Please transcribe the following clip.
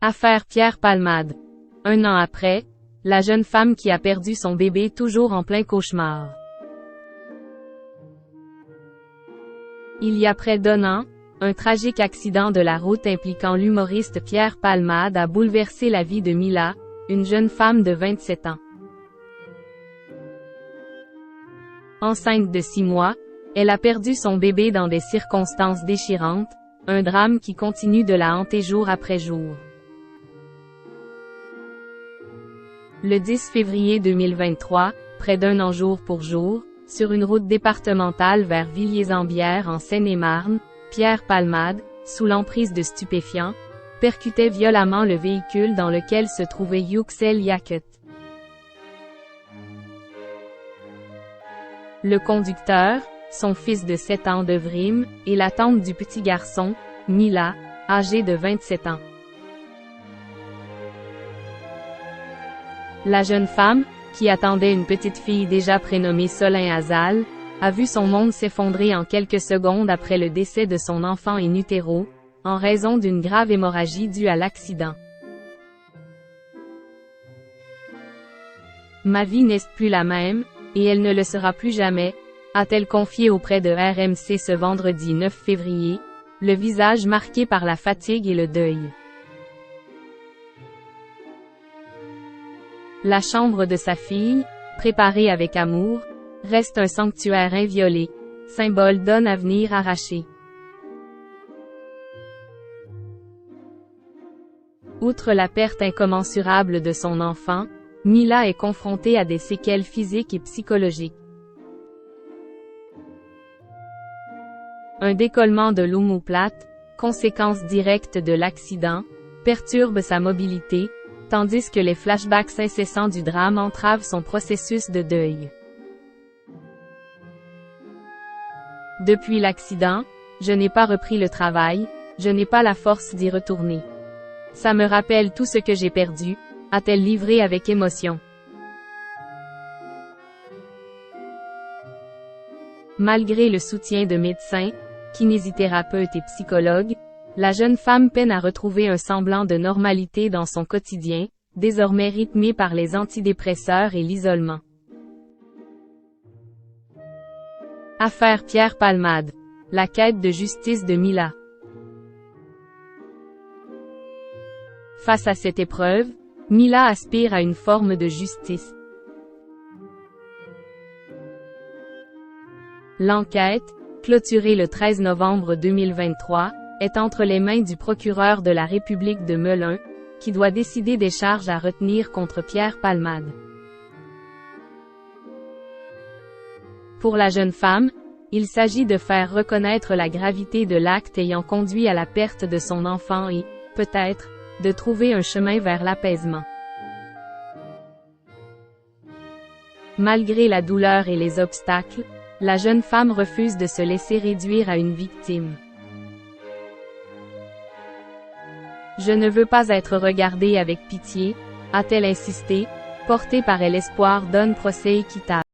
Affaire Pierre Palmade. Un an après, la jeune femme qui a perdu son bébé toujours en plein cauchemar. Il y a près d'un an, un tragique accident de la route impliquant l'humoriste Pierre Palmade a bouleversé la vie de Mila, une jeune femme de 27 ans. Enceinte de 6 mois, elle a perdu son bébé dans des circonstances déchirantes, un drame qui continue de la hanter jour après jour. Le 10 février 2023, près d'un an jour pour jour, sur une route départementale vers Villiers-en-Bière en Seine-et-Marne, Pierre Palmade, sous l'emprise de stupéfiants, percutait violemment le véhicule dans lequel se trouvait Yüksel Yakut. Le conducteur, son fils de 7 ans Devrim, et la tante du petit garçon, Mila, âgée de 27 ans. La jeune femme, qui attendait une petite fille déjà prénommée Solin Azal, a vu son monde s'effondrer en quelques secondes après le décès de son enfant in utero, en raison d'une grave hémorragie due à l'accident. Ma vie n'est plus la même, et elle ne le sera plus jamais, a-t-elle confié auprès de RMC ce vendredi 9 février, le visage marqué par la fatigue et le deuil. La chambre de sa fille, préparée avec amour, reste un sanctuaire inviolé, symbole d'un avenir arraché. Outre la perte incommensurable de son enfant, Mila est confrontée à des séquelles physiques et psychologiques. Un décollement de l'omoplate, conséquence directe de l'accident, perturbe sa mobilité, tandis que les flashbacks incessants du drame entravent son processus de deuil. Depuis l'accident, je n'ai pas repris le travail, je n'ai pas la force d'y retourner. Ça me rappelle tout ce que j'ai perdu, a-t-elle livré avec émotion. Malgré le soutien de médecins, kinésithérapeutes et psychologues, la jeune femme peine à retrouver un semblant de normalité dans son quotidien, désormais rythmé par les antidépresseurs et l'isolement. Affaire Pierre Palmade. La quête de justice de Mila. Face à cette épreuve, Mila aspire à une forme de justice. L'enquête, clôturée le 13 novembre 2023, est entre les mains du procureur de la République de Melun, qui doit décider des charges à retenir contre Pierre Palmade. Pour la jeune femme, il s'agit de faire reconnaître la gravité de l'acte ayant conduit à la perte de son enfant et, peut-être, de trouver un chemin vers l'apaisement. Malgré la douleur et les obstacles, la jeune femme refuse de se laisser réduire à une victime. Je ne veux pas être regardée avec pitié, a-t-elle insisté, portée par l'espoir d'un procès équitable.